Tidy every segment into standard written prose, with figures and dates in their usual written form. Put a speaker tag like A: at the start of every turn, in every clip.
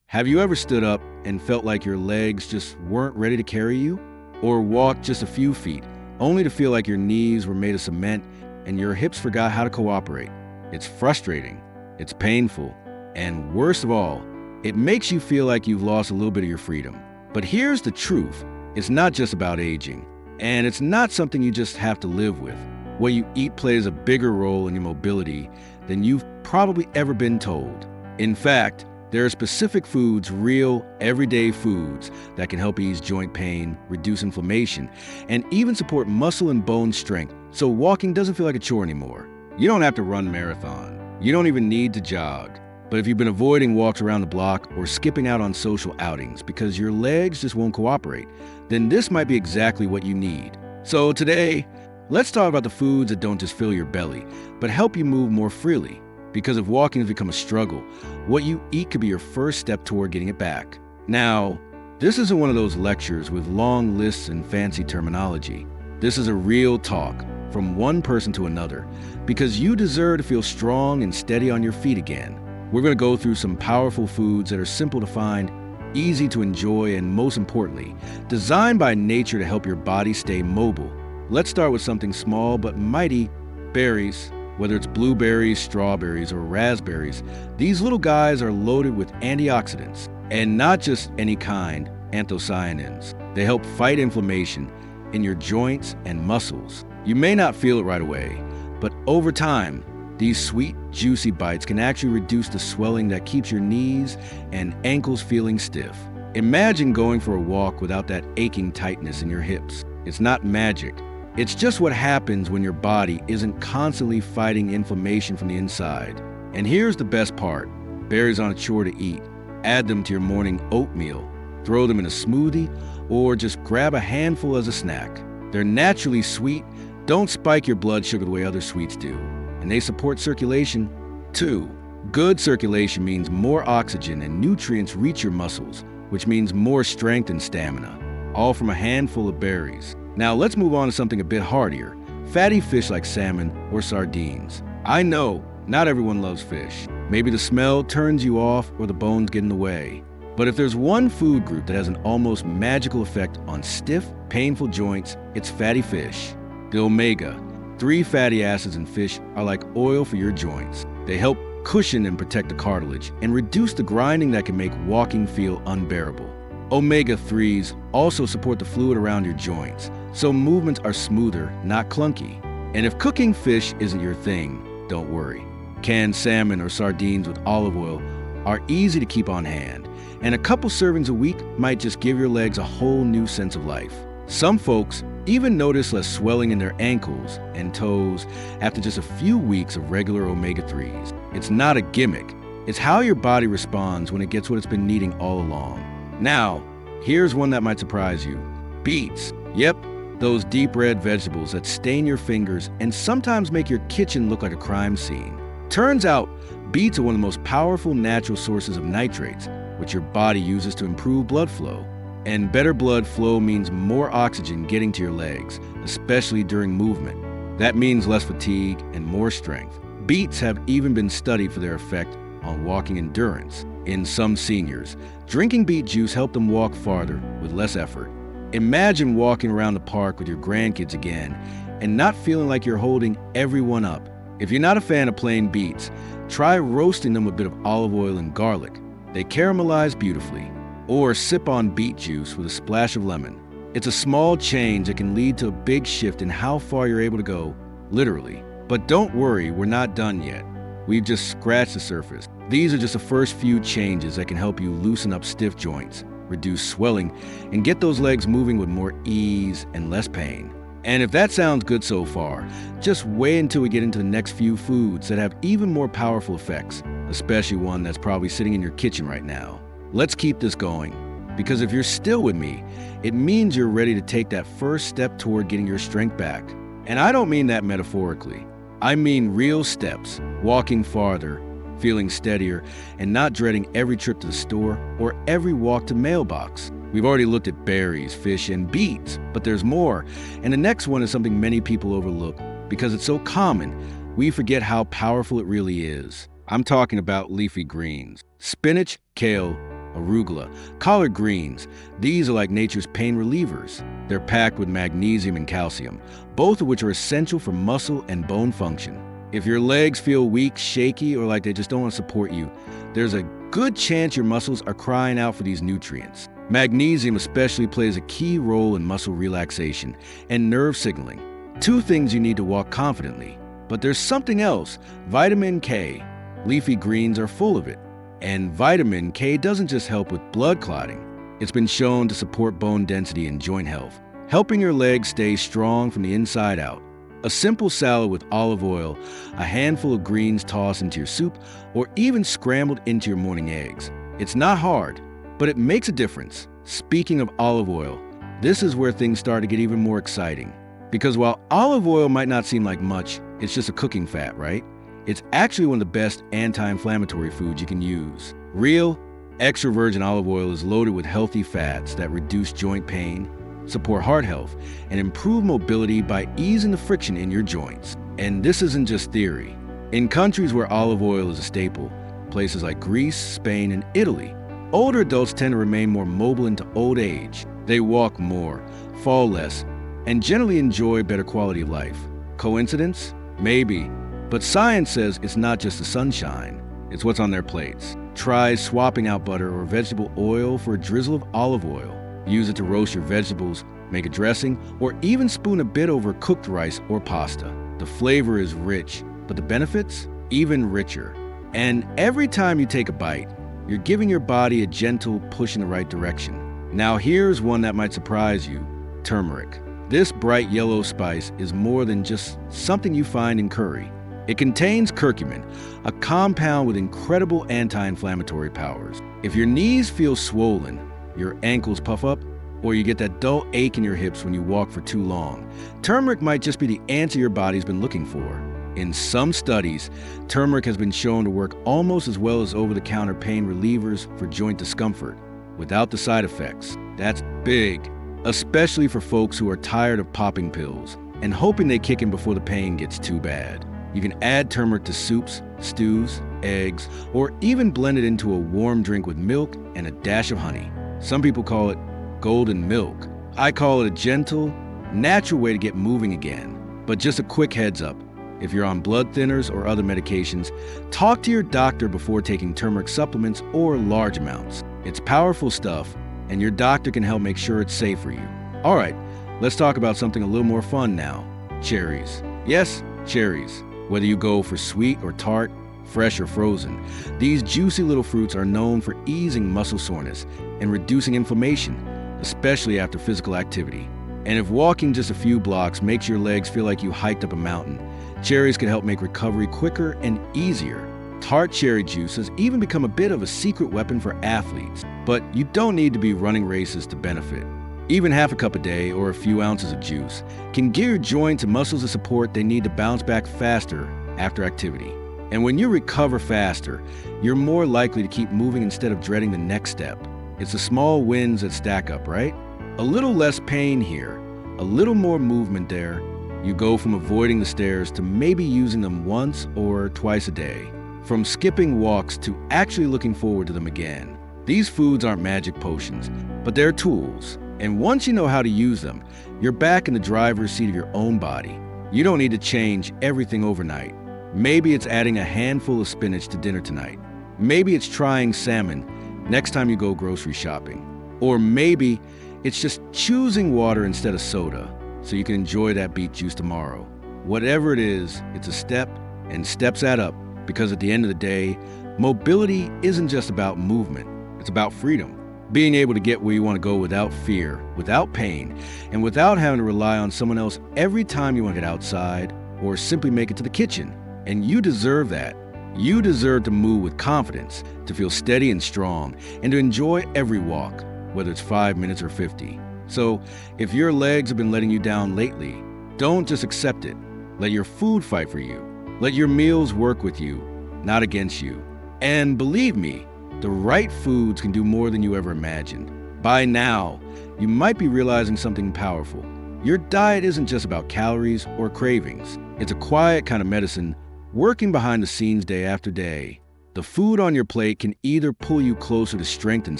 A: Have you ever stood up and felt like your legs just weren't ready to carry you? Or walked just a few feet, only to feel like your knees were made of cement and your hips forgot how to cooperate? It's frustrating, it's painful, and worst of all, it makes you feel like you've lost a little bit of your freedom. But here's the truth. It's not just about aging, and it's not something you just have to live with. What you eat plays a bigger role in your mobility than you've probably ever been told. In fact, there are specific foods, real, everyday foods, that can help ease joint pain, reduce inflammation, and even support muscle and bone strength, so walking doesn't feel like a chore anymore. You don't have to run a marathon. You don't even need to jog. But if you've been avoiding walks around the block or skipping out on social outings because your legs just won't cooperate, then this might be exactly what you need. So today, let's talk about the foods that don't just fill your belly, but help you move more freely. Because if walking has become a struggle, what you eat could be your first step toward getting it back. Now, this isn't one of those lectures with long lists and fancy terminology. This is a real talk from one person to another, because you deserve to feel strong and steady on your feet again. We're going to go through some powerful foods that are simple to find, easy to enjoy, and most importantly, designed by nature to help your body stay mobile. Let's start with something small but mighty: berries. Whether it's blueberries, strawberries, or raspberries, these little guys are loaded with antioxidants, and not just any kind, anthocyanins. They help fight inflammation in your joints and muscles. You may not feel it right away, but over time, these sweet, juicy bites can actually reduce the swelling that keeps your knees and ankles feeling stiff. Imagine going for a walk without that aching tightness in your hips. It's not magic. It's just what happens when your body isn't constantly fighting inflammation from the inside. And here's the best part: berries aren't a chore to eat. Add them to your morning oatmeal, throw them in a smoothie, or just grab a handful as a snack. They're naturally sweet, don't spike your blood sugar the way other sweets do, and they support circulation too. Good circulation means more oxygen and nutrients reach your muscles, which means more strength and stamina, all from a handful of berries. Now let's move on to something a bit heartier: fatty fish like salmon or sardines. I know not everyone loves fish. Maybe the smell turns you off or the bones get in the way. But if there's one food group that has an almost magical effect on stiff, painful joints, it's fatty fish. The omega-3 fatty acids in fish are like oil for your joints. They help cushion and protect the cartilage and reduce the grinding that can make walking feel unbearable. Omega-3s also support the fluid around your joints, so movements are smoother, not clunky. And if cooking fish isn't your thing, don't worry. Canned salmon or sardines with olive oil are easy to keep on hand, and a couple servings a week might just give your legs a whole new sense of life. Some folks even notice less swelling in their ankles and toes after just a few weeks of regular omega-3s. It's not a gimmick. It's how your body responds when it gets what it's been needing all along. Now, here's one that might surprise you: beets. Yep, those deep red vegetables that stain your fingers and sometimes make your kitchen look like a crime scene. Turns out, beets are one of the most powerful natural sources of nitrates, which your body uses to improve blood flow. And better blood flow means more oxygen getting to your legs, especially during movement. That means less fatigue and more strength. Beets have even been studied for their effect on walking endurance. In some seniors, drinking beet juice helped them walk farther with less effort. Imagine walking around the park with your grandkids again and not feeling like you're holding everyone up. If you're not a fan of plain beets, try roasting them with a bit of olive oil and garlic. They caramelize beautifully. Or sip on beet juice with a splash of lemon. It's a small change that can lead to a big shift in how far you're able to go, literally. But don't worry, we're not done yet. We've just scratched the surface. These are just the first few changes that can help you loosen up stiff joints, reduce swelling, and get those legs moving with more ease and less pain. And if that sounds good so far, just wait until we get into the next few foods that have even more powerful effects, especially one that's probably sitting in your kitchen right now. Let's keep this going, because if you're still with me, it means you're ready to take that first step toward getting your strength back. And I don't mean that metaphorically. I mean real steps: walking farther, feeling steadier, and not dreading every trip to the store or every walk to mailbox. We've already looked at berries, fish, and beets, but there's more. And the next one is something many people overlook because it's so common, we forget how powerful it really is. I'm talking about leafy greens. Spinach, kale, arugula, collard greens. These are like nature's pain relievers. They're packed with magnesium and calcium, both of which are essential for muscle and bone function. If your legs feel weak, shaky, or like they just don't want to support you, there's a good chance your muscles are crying out for these nutrients. Magnesium especially plays a key role in muscle relaxation and nerve signaling. Two things you need to walk confidently. But there's something else, vitamin K. Leafy greens are full of it. And vitamin K doesn't just help with blood clotting. It's been shown to support bone density and joint health, helping your legs stay strong from the inside out. A simple salad with olive oil, a handful of greens tossed into your soup, or even scrambled into your morning eggs. It's not hard, but it makes a difference. Speaking of olive oil, this is where things start to get even more exciting. Because while olive oil might not seem like much, it's just a cooking fat, right? It's actually one of the best anti-inflammatory foods you can use. Real, extra virgin olive oil is loaded with healthy fats that reduce joint pain, support heart health, and improve mobility by easing the friction in your joints. And this isn't just theory. In countries where olive oil is a staple, places like Greece, Spain, and Italy, older adults tend to remain more mobile into old age. They walk more, fall less, and generally enjoy better quality of life. Coincidence? Maybe. But science says it's not just the sunshine, it's what's on their plates. Try swapping out butter or vegetable oil for a drizzle of olive oil. Use it to roast your vegetables, make a dressing, or even spoon a bit over cooked rice or pasta. The flavor is rich, but the benefits? Even richer. And every time you take a bite, you're giving your body a gentle push in the right direction. Now here's one that might surprise you: turmeric. This bright yellow spice is more than just something you find in curry. It contains curcumin, a compound with incredible anti-inflammatory powers. If your knees feel swollen, your ankles puff up, or you get that dull ache in your hips when you walk for too long, turmeric might just be the answer your body's been looking for. In some studies, turmeric has been shown to work almost as well as over-the-counter pain relievers for joint discomfort, without the side effects. That's big, especially for folks who are tired of popping pills and hoping they kick in before the pain gets too bad. You can add turmeric to soups, stews, eggs, or even blend it into a warm drink with milk and a dash of honey. Some people call it golden milk. I call it a gentle, natural way to get moving again. But just a quick heads up, if you're on blood thinners or other medications, talk to your doctor before taking turmeric supplements or large amounts. It's powerful stuff, and your doctor can help make sure it's safe for you. All right, let's talk about something a little more fun now. Cherries. Yes, cherries. Whether you go for sweet or tart, fresh or frozen, these juicy little fruits are known for easing muscle soreness and reducing inflammation, especially after physical activity. And if walking just a few blocks makes your legs feel like you hiked up a mountain, cherries can help make recovery quicker and easier. Tart cherry juice has even become a bit of a secret weapon for athletes, but you don't need to be running races to benefit. Even half a cup a day or a few ounces of juice can give your joints and muscles the support they need to bounce back faster after activity. And when you recover faster, you're more likely to keep moving instead of dreading the next step. It's the small wins that stack up, right? A little less pain here, a little more movement there. You go from avoiding the stairs to maybe using them once or twice a day. From skipping walks to actually looking forward to them again. These foods aren't magic potions, but they're tools. And once you know how to use them, you're back in the driver's seat of your own body. You don't need to change everything overnight. Maybe it's adding a handful of spinach to dinner tonight. Maybe it's trying salmon next time you go grocery shopping. Or maybe it's just choosing water instead of soda so you can enjoy that beet juice tomorrow. Whatever it is, it's a step, and steps add up, because at the end of the day, mobility isn't just about movement, it's about freedom. Being able to get where you want to go without fear, without pain, and without having to rely on someone else every time you want to get outside or simply make it to the kitchen. And you deserve that. You deserve to move with confidence, to feel steady and strong, and to enjoy every walk, whether it's 5 minutes or 50. So if your legs have been letting you down lately, don't just accept it. Let your food fight for you. Let your meals work with you, not against you. And believe me, the right foods can do more than you ever imagined. By now, you might be realizing something powerful. Your diet isn't just about calories or cravings. It's a quiet kind of medicine working behind the scenes day after day. The food on your plate can either pull you closer to strength and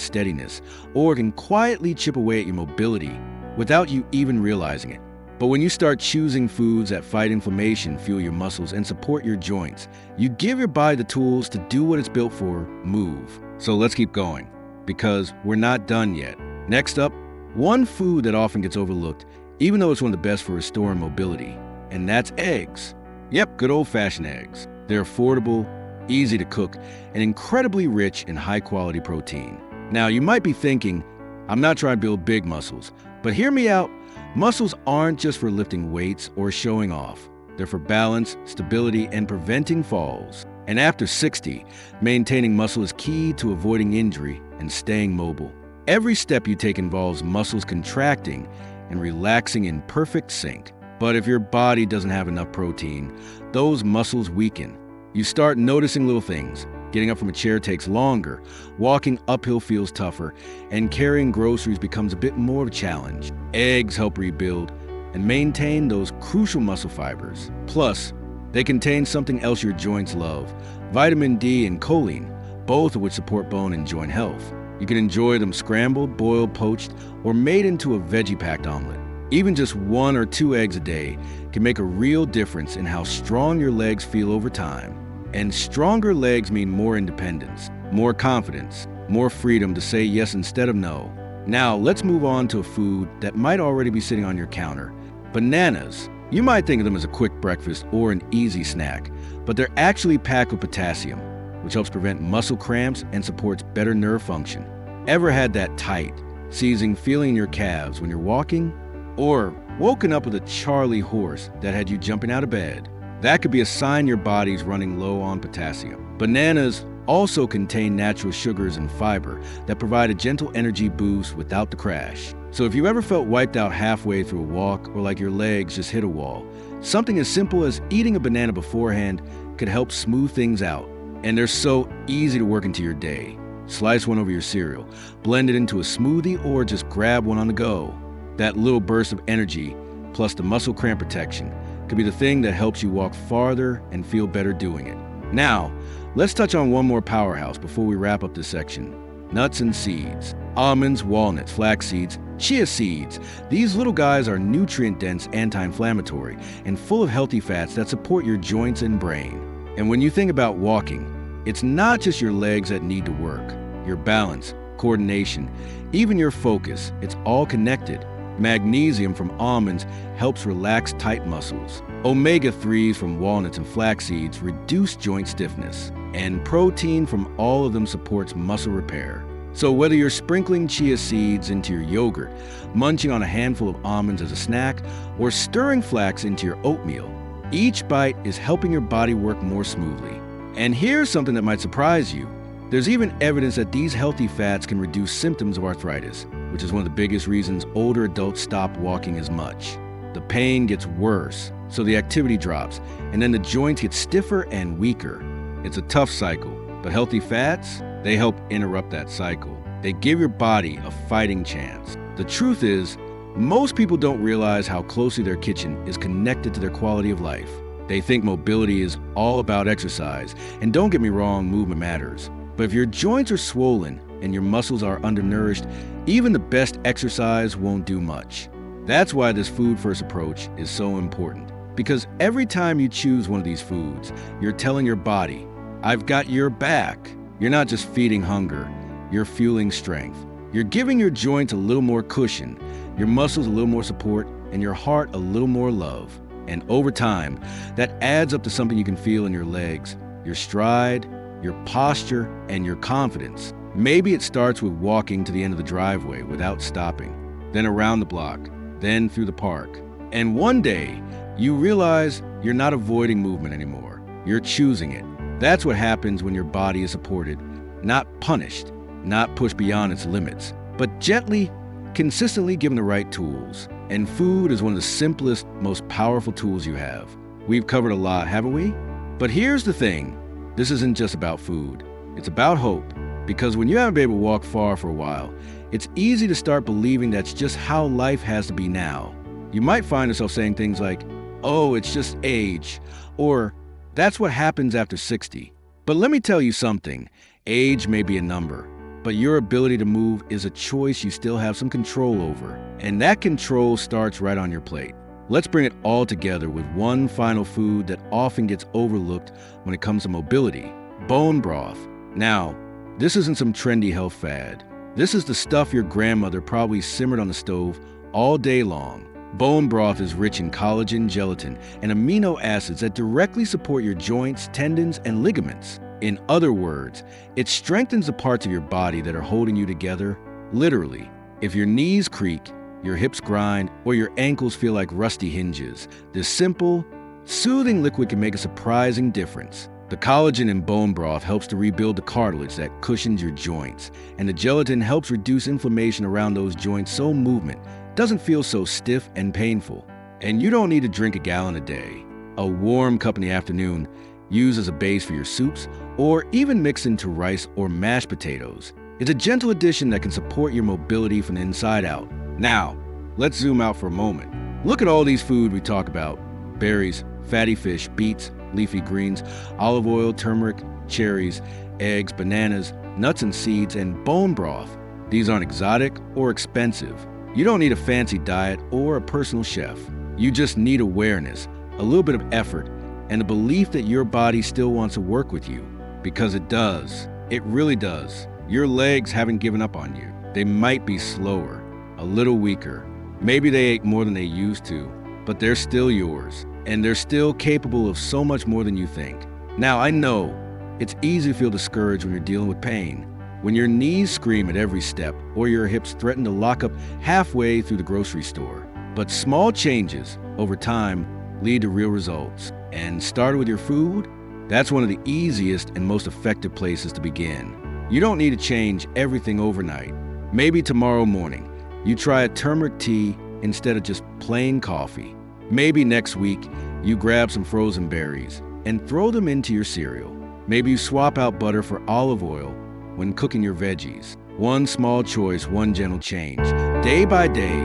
A: steadiness, or it can quietly chip away at your mobility without you even realizing it. But when you start choosing foods that fight inflammation, fuel your muscles, and support your joints, you give your body the tools to do what it's built for: move. So let's keep going, because we're not done yet. Next up, one food that often gets overlooked, even though it's one of the best for restoring mobility, and that's eggs. Yep, good old-fashioned eggs. They're affordable, easy to cook, and incredibly rich in high-quality protein. Now, you might be thinking, I'm not trying to build big muscles, but hear me out. Muscles aren't just for lifting weights or showing off. They're for balance, stability, and preventing falls. And after 60, maintaining muscle is key to avoiding injury and staying mobile. Every step you take involves muscles contracting and relaxing in perfect sync. But if your body doesn't have enough protein, those muscles weaken. You start noticing little things. Getting up from a chair takes longer, walking uphill feels tougher, and carrying groceries becomes a bit more of a challenge. Eggs help rebuild and maintain those crucial muscle fibers. Plus, they contain something else your joints love: vitamin D and choline, both of which support bone and joint health. You can enjoy them scrambled, boiled, poached, or made into a veggie-packed omelet. Even just 1 or 2 eggs a day can make a real difference in how strong your legs feel over time. And stronger legs mean more independence, more confidence, more freedom to say yes instead of no. Now, let's move on to a food that might already be sitting on your counter: bananas. You might think of them as a quick breakfast or an easy snack, but they're actually packed with potassium, which helps prevent muscle cramps and supports better nerve function. Ever had that tight, seizing feeling in your calves when you're walking? Or woken up with a Charlie horse that had you jumping out of bed? That could be a sign your body's running low on potassium. Bananas also contain natural sugars and fiber that provide a gentle energy boost without the crash. So if you ever felt wiped out halfway through a walk, or like your legs just hit a wall, something as simple as eating a banana beforehand could help smooth things out. And they're so easy to work into your day. Slice one over your cereal, blend it into a smoothie, or just grab one on the go. That little burst of energy, plus the muscle cramp protection, could be the thing that helps you walk farther and feel better doing it. Now, let's touch on one more powerhouse before we wrap up this section: nuts and seeds. Almonds, walnuts, flax seeds, chia seeds. These little guys are nutrient-dense, anti-inflammatory, and full of healthy fats that support your joints and brain. And when you think about walking, it's not just your legs that need to work. Your balance, coordination, even your focus, it's all connected. Magnesium from almonds helps relax tight muscles. Omega-3s from walnuts and flax seeds reduce joint stiffness. And protein from all of them supports muscle repair. So whether you're sprinkling chia seeds into your yogurt, munching on a handful of almonds as a snack, or stirring flax into your oatmeal, each bite is helping your body work more smoothly. And here's something that might surprise you. There's even evidence that these healthy fats can reduce symptoms of arthritis, which is one of the biggest reasons older adults stop walking as much. The pain gets worse, so the activity drops, and then the joints get stiffer and weaker. It's a tough cycle, but healthy fats, they help interrupt that cycle. They give your body a fighting chance. The truth is, most people don't realize how closely their kitchen is connected to their quality of life. They think mobility is all about exercise, and don't get me wrong, movement matters. But if your joints are swollen and your muscles are undernourished, even the best exercise won't do much. That's why this food-first approach is so important. Because every time you choose one of these foods, you're telling your body, I've got your back. You're not just feeding hunger, you're fueling strength. You're giving your joints a little more cushion, your muscles a little more support, and your heart a little more love. And over time, that adds up to something you can feel in your legs, your stride, your posture, and your confidence. Maybe it starts with walking to the end of the driveway without stopping, then around the block, then through the park. And one day, you realize you're not avoiding movement anymore. You're choosing it. That's what happens when your body is supported, not punished, not pushed beyond its limits, but gently, consistently given the right tools. And food is one of the simplest, most powerful tools you have. We've covered a lot, haven't we? But here's the thing. This isn't just about food. It's about hope. Because when you haven't been able to walk far for a while, it's easy to start believing that's just how life has to be now. You might find yourself saying things like, oh, it's just age, or that's what happens after 60. But let me tell you something. Age may be a number, but your ability to move is a choice you still have some control over. And that control starts right on your plate. Let's bring it all together with one final food that often gets overlooked when it comes to mobility: bone broth. Now, this isn't some trendy health fad. This is the stuff your grandmother probably simmered on the stove all day long. Bone broth is rich in collagen, gelatin, and amino acids that directly support your joints, tendons, and ligaments. In other words, it strengthens the parts of your body that are holding you together, literally. If your knees creak, your hips grind, or your ankles feel like rusty hinges, this simple, soothing liquid can make a surprising difference. The collagen in bone broth helps to rebuild the cartilage that cushions your joints, and the gelatin helps reduce inflammation around those joints so movement doesn't feel so stiff and painful. And you don't need to drink a gallon a day. A warm cup in the afternoon, use as a base for your soups, or even mix into rice or mashed potatoes. It's a gentle addition that can support your mobility from the inside out. Now, let's zoom out for a moment. Look at all these foods we talk about: berries, fatty fish, beets, leafy greens, olive oil, turmeric, cherries, eggs, bananas, nuts and seeds, and bone broth. These aren't exotic or expensive. You don't need a fancy diet or a personal chef. You just need awareness, a little bit of effort, and a belief that your body still wants to work with you. Because it does. It really does. Your legs haven't given up on you. They might be slower, a little weaker. Maybe they ache more than they used to, but they're still yours, and they're still capable of so much more than you think. Now, I know it's easy to feel discouraged when you're dealing with pain, when your knees scream at every step, or your hips threaten to lock up halfway through the grocery store. But small changes over time lead to real results. And started with your food, that's one of the easiest and most effective places to begin. You don't need to change everything overnight. Maybe tomorrow morning, you try a turmeric tea instead of just plain coffee. Maybe next week, you grab some frozen berries and throw them into your cereal. Maybe you swap out butter for olive oil when cooking your veggies. One small choice, one gentle change. Day by day,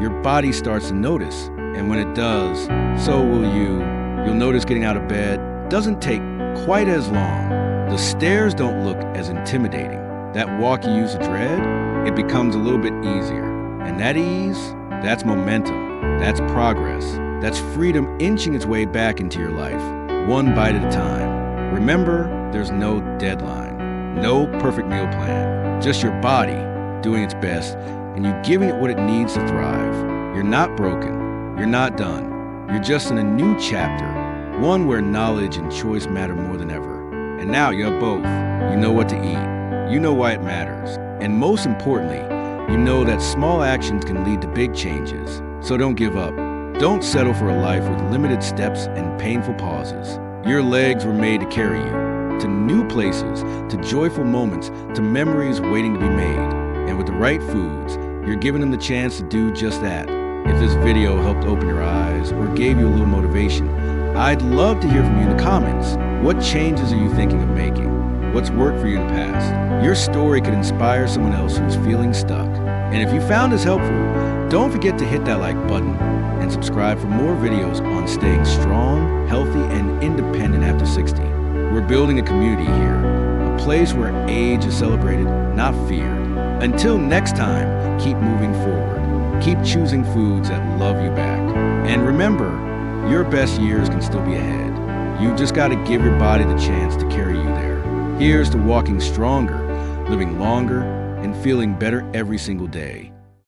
A: your body starts to notice. And when it does, so will you. You'll notice getting out of bed doesn't take quite as long. The stairs don't look as intimidating. That walk you used to dread, it becomes a little bit easier. And that ease, that's momentum. That's progress. That's freedom inching its way back into your life, one bite at a time. Remember, there's no deadline, no perfect meal plan, just your body doing its best and you giving it what it needs to thrive. You're not broken. You're not done. You're just in a new chapter, one where knowledge and choice matter more than ever. And now you have both. You know what to eat. You know why it matters. And most importantly, you know that small actions can lead to big changes. So don't give up. Don't settle for a life with limited steps and painful pauses. Your legs were made to carry you to new places, to joyful moments, to memories waiting to be made. And with the right foods, you're giving them the chance to do just that. If this video helped open your eyes or gave you a little motivation, I'd love to hear from you in the comments. What changes are you thinking of making? What's worked for you in the past? Your story could inspire someone else who's feeling stuck. And if you found this helpful, don't forget to hit that like button and subscribe for more videos on staying strong, healthy, and independent after 60. We're building a community here, a place where age is celebrated, not feared. Until next time, keep moving forward. Keep choosing foods that love you back. And remember, your best years can still be ahead. You just got to give your body the chance to carry you there. Here's to walking stronger, living longer, and feeling better every single day.